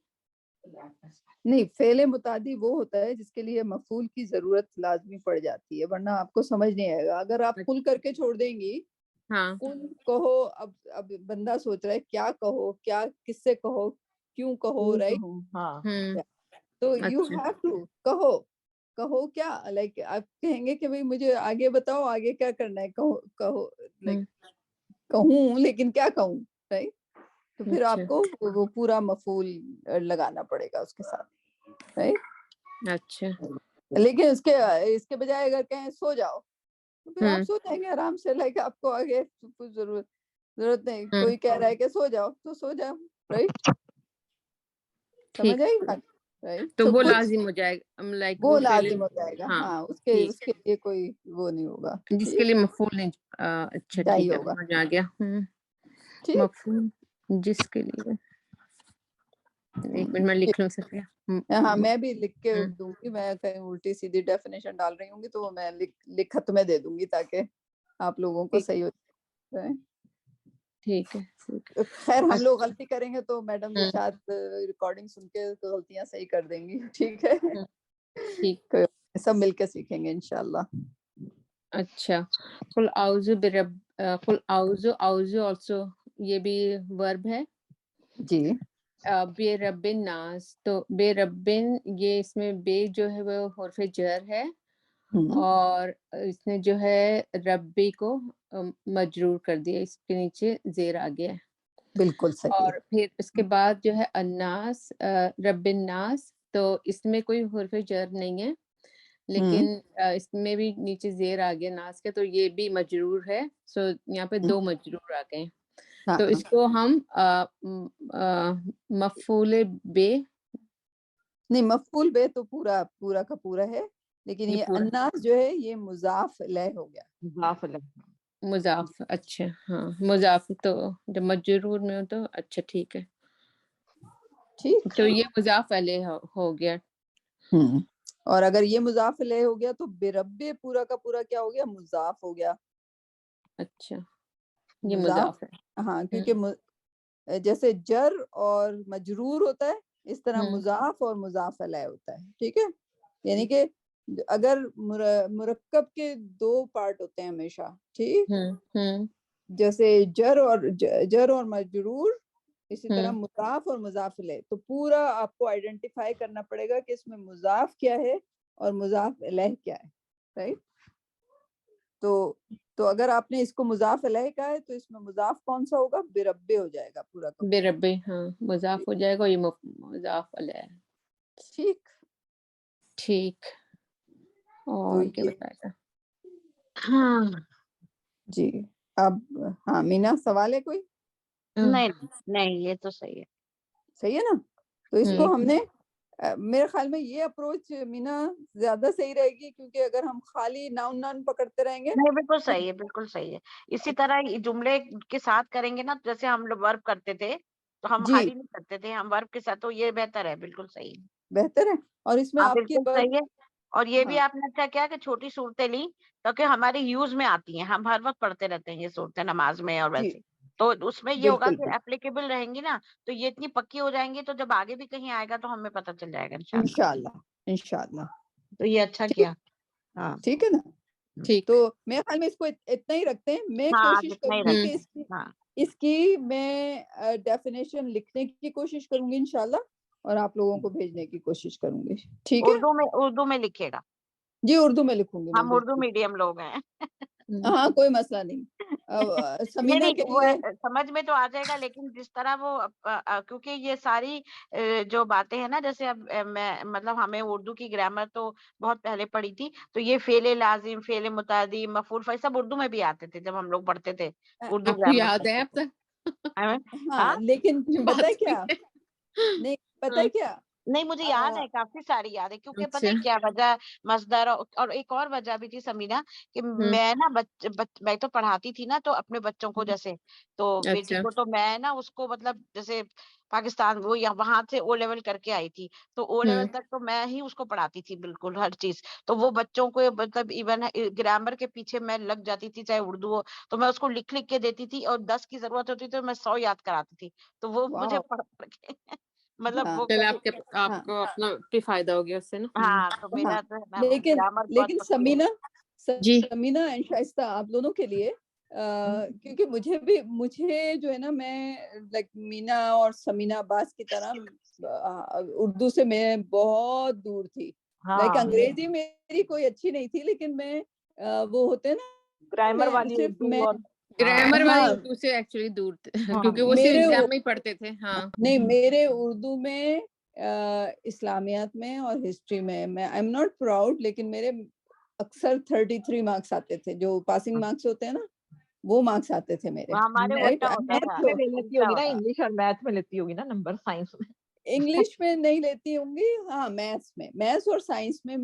نہیں، فعل متعدی وہ ہوتا ہے جس کے لیے مفعول کی ضرورت لازمی پڑ جاتی ہے، ورنہ آپ کو سمجھ نہیں آئے گا. اگر آپ قل کر کے چھوڑ دیں گی، ہاں قل کہو، اب بندہ سوچ رہا ہے کیا کہو، کیا کس سے کہو، کیوں کہو، رائٹ. تو یو ہیو ٹو کہو کیا، لائک آپ کہیں گے کہ بھئی مجھے آگے بتاؤ، آگے کیا کرنا ہے، کہو لائک کہوں، لیکن کیا کہوں، رائٹ. تو پھر آپ کو وہ پورا مفعول لگانا پڑے گا اس کے ساتھ، رائٹ. اچھا. لیکن اس کے بجائے اگر کہیں سو جاؤ، تو پھر آپ سو جائیں گے آرام سے. لائک آپ کو آگے کچھ ضرورت نہیں. کوئی کہہ رہا ہے کہ سو جاؤ تو سو جاؤ، رائٹ. سمجھ آئی بات، رائٹ. تو سو وہ کچھ لازم ہو جائے گا، لائک وہ فعل لازم ہو جائے گا. ہاں اس کے لیے کوئی وہ نہیں ہوگا، جس کے لیے مفعول نہیں. اچھا ٹھیک ہے، ہوگا. سمجھ آ گیا. مفعول جس کے لیے، ایک منٹ میں لکھ لوں سکتے. ہاں میں بھی لکھ کے دوں گی. میں کہیں الٹی سیدھی ڈیفینیشن ڈال رہی ہوں گی تو وہ میں خط میں دے دوں گی تاکہ آپ لوگوں کو صحیح ہو جائے. ٹھیک ہے. خیر ہم لوگ غلطی کریں گے تو میڈم بھی شاید ریکارڈنگ سن کے غلطیاں صحیح کر دیں گی. ٹھیک ہے، سب مل کے سیکھیں گے انشاءاللہ. اچھا. قل اعوذ برب، قل اعوذ آلسو یہ بھی ورب ہے. جی. بے رب الناس، تو بے ربن یہ اس میں بے جو ہے وہ حرف جر ہے، اور اس نے جو ہے ربی کو مجرور کر دیا، اس کے نیچے زیر آ گیا ہے. بالکل صحیح. اور پھر اس کے بعد جو ہے الناس، رب الناس، تو اس میں کوئی حرف جر نہیں ہے، لیکن اس میں بھی نیچے زیر آ گیا ناس کے، تو یہ بھی مجرور ہے. سو یہاں پہ 2 مجرور آ گئے. تو اس کو ہم مفعول بے، نہیں مفعول بے تو پورا پورا کا پورا ہے، لیکن یہ یہ پورا الناس جو ہے یہ مضاف الیہ ہو گیا. مضاف الیہ. مضاف. اچھا ہاں مضاف تو جب مجرور میں ہو تو اچھا ٹھیک ہے. ٹھیک. تو یہ مضاف الیہ ہو گیا. اور اگر یہ مضاف الیہ ہو گیا تو برب پورا کا پورا کیا ہو گیا؟ مضاف ہو گیا. اچھا یہ مضاف مضاف ہے. ہاں، کیونکہ جیسے جر اور مجرور ہوتا ہے اس طرح مضاف اور مضاف الیہ ہوتا ہے. ٹھیک ہے، یعنی کہ اگر مرکب کے 2 پارٹ ہوتے ہیں ہمیشہ، ٹھیک، جیسے جر اور مجرور، اسی طرح مضاف اور مضاف الیہ. تو پورا آپ کو آئیڈینٹیفائی کرنا پڑے گا کہ اس میں مضاف کیا ہے اور مضاف الیہ کیا ہے. رائٹ. تو اگر آپ نے اس کو مضاف الیہ کہا ہے تو اس میں مضاف کون سا ہوگا؟ بربے ہو جائے گا پورا کا. بربے ہاں مضاف ہو جائے گا، یہ مضاف الیہ. ٹھیک ٹھیک. تو اور کیا یہ بتایا؟ ہاں جی. اب ہاں مینا سوال ہے کوئی؟ نہیں نہیں یہ تو صحیح ہے. صحیح ہے نا. تو اس کو ہم نے میرے خیال میں یہ اپروچ مینا زیادہ صحیح رہے گی، کیونکہ اگر ہم خالی ناؤن نان پکڑتے رہیں گے. نہیں بالکل صحیح ہے، بالکل صحیح ہے. اسی طرح جملے کے ساتھ کریں گے نا، جیسے ہم لوگ ورب کرتے تھے تو ہم جی خالی نہیں کرتے تھے، ہم ورب کے ساتھ، تو یہ بہتر ہے. بالکل صحیح ہے. بہتر ہے. اور اس میں ہاں آپ کی بالکل صحیح ہے. اور یہ بھی ہاں آپ نے اچھا کیا کہ چھوٹی صورتیں لی، کیونکہ ہمارے یوز میں آتی ہیں، ہم ہر وقت پڑھتے رہتے ہیں یہ صورتیں نماز میں اور جی ویسے. تو اس میں یہ ہوگا بالکل کہ بالکل اپلیکیبل رہیں گی نا، تو یہ اتنی پکی ہو جائیں گی، تو جب آگے بھی کہیں آئے گا تو ہمیں پتہ چل جائے گا انشاءاللہ. انشاءاللہ انشاءاللہ. تو یہ اچھا ٹھیک کیا. ہاں ٹھیک ہے نا. ٹھیک. تو میرے خیال میں اس کو اتنا ہی رکھتے ہیں. میں ہاں کوشش جتنا ہی کروں گی رکھیں. کہ ہاں اس کی میں ڈیفینیشن لکھنے کی کوشش کروں گی انشاءاللہ، اور آپ لوگوں کو بھیجنے کی کوشش کروں گی. ٹھیک ہے. اردو میں لکھے گا. جی اردو میں لکھوں گی میں ہم اردو بالکل. میڈیم لوگ ہیں. ہاں کوئی مسئلہ نہیں. نہیں سمینا کے وہ لیے سمجھ میں تو آ جائے گا، لیکن جس طرح وہ کیونکہ یہ ساری جو باتیں ہیں نا، جیسے اب میں مطلب ہمیں اردو کی گرامر تو بہت پہلے پڑھی تھی، تو یہ فعل لازم، فعل متعدی، مفعول فاعل سب اردو میں بھی آتے تھے جب ہم لوگ پڑھتے تھے، اردو آپ کو گرامر یاد ہے پڑھتے اب تھے. تک؟ ہاں لیکن پتہ ہے بات کیا، ہے. نہیں پتہ ہے کیا، نہیں مجھے یاد ہے، کافی ساری یاد ہے، کیونکہ پتہ اچھا. ہے کیا وجہ، مصدر، اور ایک اور وجہ بھی تھی سمینا، کہ میں نا میں تو پڑھاتی تھی نا، تو اپنے بچوں کو جیسے، تو بیٹی اچھا. کو تو میں نا اس کو مطلب جیسے پاکستان وہ وہاں سے او لیول کر کے آئی تھی، تو او لیول تک تو میں ہی اس کو پڑھاتی تھی بالکل ہر چیز. تو وہ بچوں کو مطلب ایون گرامر کے پیچھے میں لگ جاتی تھی، چاہے اردو ہو تو میں اس کو لکھ کے دیتی تھی، اور 10 کی ضرورت ہوتی تھی تو میں 100 یاد کراتی تھی. تو وہ مجھے واو. پڑھ کے مطلب ہاں وہ چل کبھی. آپ ہاں کو اپنا بھی فائدہ ہو گیا اس سے نا. ہاں تو ہاں میرا تو ہے نا لیکن گرامر بہت لیکن پکی ہے. جی. سمینا اینڈ شائستہ آپ دونوں کے لیے، کیونکہ مجھے جو ہے نا، میں لائک مینا اور سمینا عباس کی طرح اردو سے میں بہت دور تھی. لائک ہاں انگریزی میری کوئی اچھی نہیں تھی، لیکن میں وہ ہوتے ہیں نا، گرامر میں والی صرف اردو میں اور گرامر والی ہاں اردو سے ایکچولی دور تھے، ہاں کیونکہ وہ صرف میرے ایگزام میں ہی پڑھتے تھے. ہاں نہیں میرے اردو میں اسلامیات میں اور ہسٹری میں آئی ایم ناٹ پراؤڈ، لیکن میرے اکثر 33 مارکس آتے تھے، جو پاسنگ مارکس ہوتے ہیں نا، وہ مارکس آتے تھے میرے. ہمارے رائٹ. الٹا ہوتا میتھ تھا. میں لے لیتی الٹا ہوگی نا، ہوتا. انگلش اور میتھ میں لیتی ہوگی نا نمبر، سائنس میں. انگلش میں نہیں لیتی ہوں گی، ہاں میتھس اور سائنس میں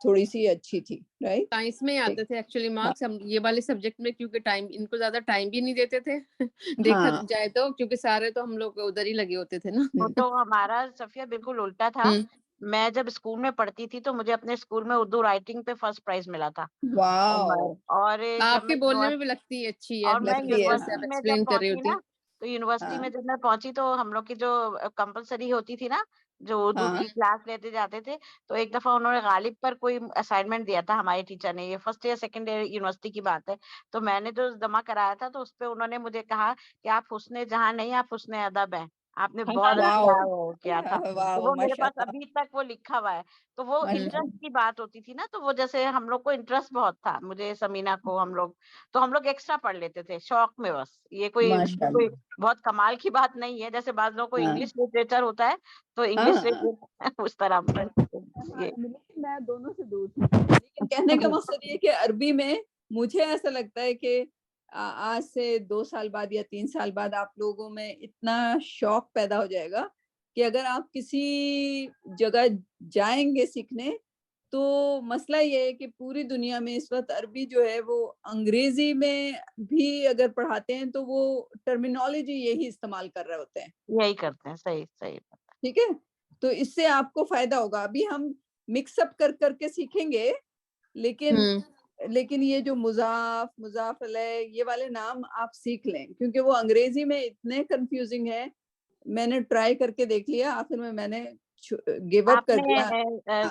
تھوڑی سی اچھی تھی. رائٹ. سائنس میں آتے تھے ایکچولی مارکس، ہم یہ والے سبجیکٹ میں کیونکہ ٹائم ان کو زیادہ ٹائم بھی نہیں دیتے تھے دیکھا ہاں جائے تو، کیونکہ سارے تو ہم لوگ ادھر ہی لگے ہوتے تھے نا. وہ تو ہمارا صفیہ بالکل الٹا تھا. میں جب اسکول میں پڑھتی تھی تو مجھے اپنے اسکول میں اردو رائٹنگ پہ فرسٹ پرائز ملا تھا. واو. اور جب آپ کے بولنے میں میں بھی لگتی ہے اچھی ہے، اور میں لگتی ہے. جیسے آپ یونیورسٹی میں جب ایکسپلین کر رہی پہنچی ہوتی. نا، تو یونیورسٹی ہاں میں جب میں پہنچی تو ہم لوگ کی جو کمپلسری ہوتی تھی نا، جو اردو ہاں کی کلاس لیتے جاتے تھے، تو ایک دفعہ انہوں نے غالب پر کوئی اسائنمنٹ دیا تھا ہمارے ٹیچر نے، یہ فرسٹ یا سیکنڈ ایئر یونیورسٹی کی بات ہے. تو میں نے جو جمع کرایا تھا، تو اس پہ انہوں نے مجھے کہا کہ آپ حسن جہاں نہیں، آپ حسن ادب ہیں، آپ نے بہت اچھا کیا تھا. تو وہ میرے پاس ماشاءاللہ ابھی تک وہ لکھا ہوا ہے. تو وہ انٹرسٹ کی بات ہوتی تھی نا, تو وہ جیسے ہم لوگ کو انٹرسٹ بہت تھا, مجھے سمینا کو, ہم لوگ ایکسٹرا پڑھ لیتے تھے شوق میں بس. یہ کوئی بہت کمال کی بات نہیں ہے, جیسے بعض لوگوں کو انگلش لٹریچر ہوتا ہے تو انگلش اس طرح. میں دونوں سے دور تھی, لیکن کہنے کا مقصد یہ کہ عربی میں مجھے ایسا لگتا ہے کہ آج سے 2 سال بعد یا 3 سال بعد آپ لوگوں میں اتنا شوق پیدا ہو جائے گا کہ اگر آپ کسی جگہ جائیں گے سیکھنے, تو مسئلہ یہ ہے کہ پوری دنیا میں اس وقت عربی جو ہے وہ انگریزی میں بھی اگر پڑھاتے ہیں تو وہ ٹرمینالوجی یہی استعمال کر رہے ہوتے ہیں, یہی کرتے ہیں. صحیح ٹھیک ہے. تو اس سے آپ کو فائدہ ہوگا. ابھی ہم مکس اپ کر کے سیکھیں گے, لیکن یہ جو مضاف علیہ یہ والے نام آپ سیکھ لیں, کیونکہ وہ انگریزی میں اتنے کنفیوزنگ ہے. میں نے ٹرائی کر کے دیکھ لیا, آخر میں نے گیو اپ کر دیا.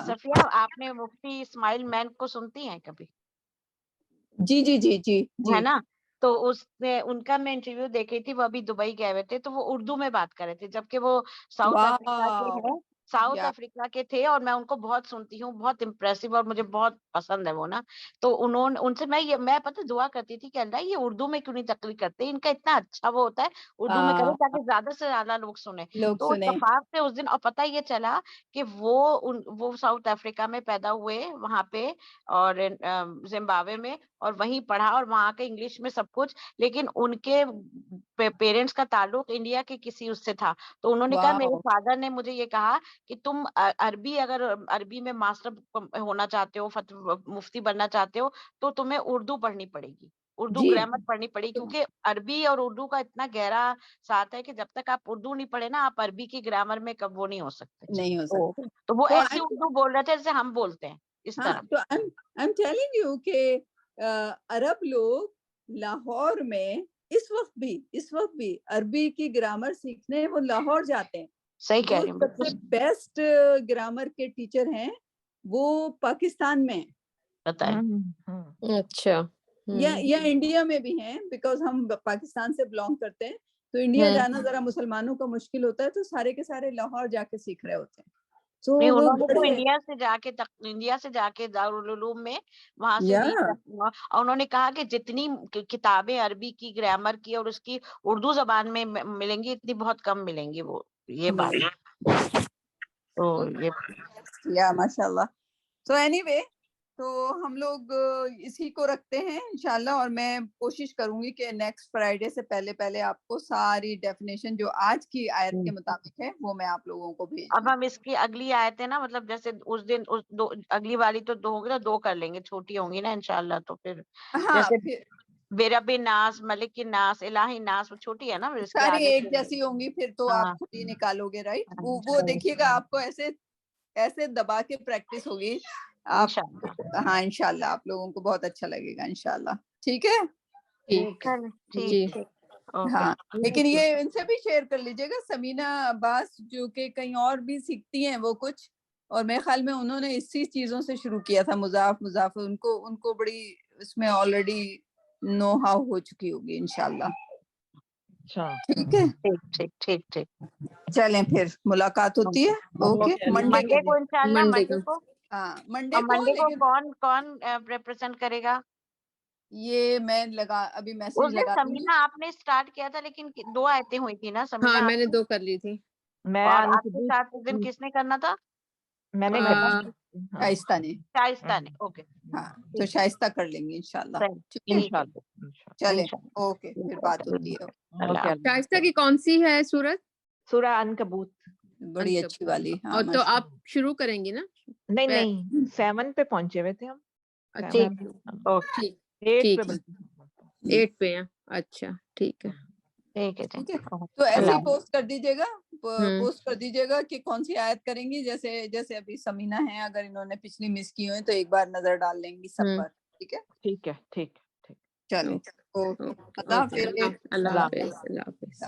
صفیہ, آپ نے مفتی اسماعیل مین کو سنتی ہیں کبھی؟ جی جی جی جی ہے نا. تو اس نے ان کا میں انٹرویو دیکھی تھی, وہ ابھی دبئی گئے ہوئے تھے, تو وہ اردو میں بات کر رہے تھے, جبکہ وہ ساؤتھ افریقہ کے تھے, اور میں ان کو بہت سنتی ہوں, بہت امپریسو, اور مجھے بہت پسند ہے وہ نا. تو انہوں نے ان سے میں پتہ دعا کرتی تھی کہ اللہ یہ اردو میں کیوں نہیں تقریر کرتے, ان کا اتنا اچھا وہ ہوتا ہے, اردو میں کرے تاکہ زیادہ سے زیادہ لوگ سنیں. تو اتفاق سے اس دن اور پتہ یہ چلا کہ وہ ساؤتھ افریقہ میں پیدا ہوئے وہاں پہ, اور زمبابوے میں, اور وہیں پڑھا, اور وہاں کے انگلش میں سب کچھ, لیکن ان کے پیرنٹس کا تعلق انڈیا کے کسی اس سے تھا. تو انہوں نے کہا میرے فادر نے مجھے یہ کہا کہ تم اگر عربی میں ماسٹر ہونا چاہتے ہو, مفتی بننا چاہتے ہو, تو تمہیں اردو پڑھنی پڑے گی, اردو گرامر پڑھنی پڑے گی, کیونکہ عربی اور اردو کا اتنا گہرا ساتھ ہے کہ جب تک آپ اردو نہیں پڑھے نا, آپ عربی کی گرامر میں وہ نہیں ہو سکتے. تو وہ ایسی اردو بول رہے تھے جیسے ہم بولتے ہیں اس طرح. تو I'm telling you کہ عرب لوگ لاہور میں اس وقت بھی عربی کی گرامر سیکھنے وہ لاہور جاتے ہیں. صحیح کہہ رہی جو سب سے بیسٹ گرامر کے ٹیچر ہیں وہ پاکستان میں ہیں. اچھا. یا انڈیا میں بھی ہیں, بیکاز ہم پاکستان سے بلانگ کرتے ہیں, تو انڈیا جانا ذرا مسلمانوں کا مشکل ہوتا ہے, تو سارے کے سارے لاہور جا کے سیکھ رہے ہوتے ہیں. انہوں نے تو انڈیا سے جا کے دارالعلوم میں وہاں سے اور انہوں نے کہا کہ جتنی کتابیں عربی کی گرامر کی اور اس کی اردو زبان میں ملیں گی, اتنی بہت کم ملیں گی. وہ یہ بات تو یا ماشاء اللہ. تو اینی وے, تو ہم لوگ اسی کو رکھتے ہیں انشاءاللہ, اور میں کوشش کروں گی کہ نیکسٹ فرائیڈے سے پہلے آپ کو ساری ڈیفینیشن جو آج کی آیت کے مطابق ہے وہ میں آپ لوگوں کو بھیج دوں. اب ہم اس کی اگلی آیتیں نا, مطلب جیسے اس دن اگلی والی تو 2 ہوگی نا, 2 کر لیں گے, چھوٹی ہوں گی نا انشاءاللہ. تو پھر جیسے بیرب ناس, ملک ناس, الہی ناس, وہ چھوٹی ہے نا, ساری ایک جیسی ہوں گی, پھر تو آپ خود ہی نکالو گے, رائٹ. وہ دیکھیے گا آپ کو ایسے دبا کے پریکٹس ہوگی آپ. ہاں انشاءاللہ آپ لوگوں کو بہت اچھا لگے گا انشاءاللہ. ٹھیک ہے. ٹھیک. ہاں, لیکن یہ ان سے بھی شیئر کر لیجیے گا, سمینا عباس جو کہ کہیں اور بھی سیکھتی ہیں وہ کچھ, اور میرے خیال میں انہوں نے اسی چیزوں سے شروع کیا تھا, مضاف ان کو بڑی اس میں آلریڈی نو ہاؤ ہو چکی ہوگی انشاءاللہ. ٹھیک ہے. ٹھیک. چلیں پھر ملاقات ہوتی ہے. اوکے, منڈے کو انشاءاللہ. منڈے کو کون ریپرزینٹ کرے گا؟ یہ میں ابھی میسج لگا دوں گی. سمینا آپ نے اسٹارٹ کیا تھا, لیکن 2 آیتیں ہوئی تھی نا سمینا. ہاں میں نے 2 کر لی تھی. اور آپ کے ساتھ اس دن کس نے کرنا تھا؟ میں نے شائستہ نے. اوکے. ہاں, تو شائستہ کر لیں گے انشاءاللہ. چلیں اوکے, پھر بات ہوتی ہے. شائستہ کی کون سی ہے سورت؟ سورہ عنکبوت. بڑی اچھی والی. اور تو آپ شروع کریں گی نا؟ نہیں 7 پہ پہنچے ہوئے تھے ہم. ٹھیک ہے, 8 پہ ہیں. اچھا ٹھیک ہے. تو ایسے ہی پوسٹ کر دیجیے گا کہ کون سی آیت کریں گی. جیسے ابھی سمینا ہے, اگر انہوں نے پچھلی مس کی ہوئی تو ایک بار نظر ڈال لیں گی سب پر. ٹھیک ہے. چلیں, اللہ حافظ.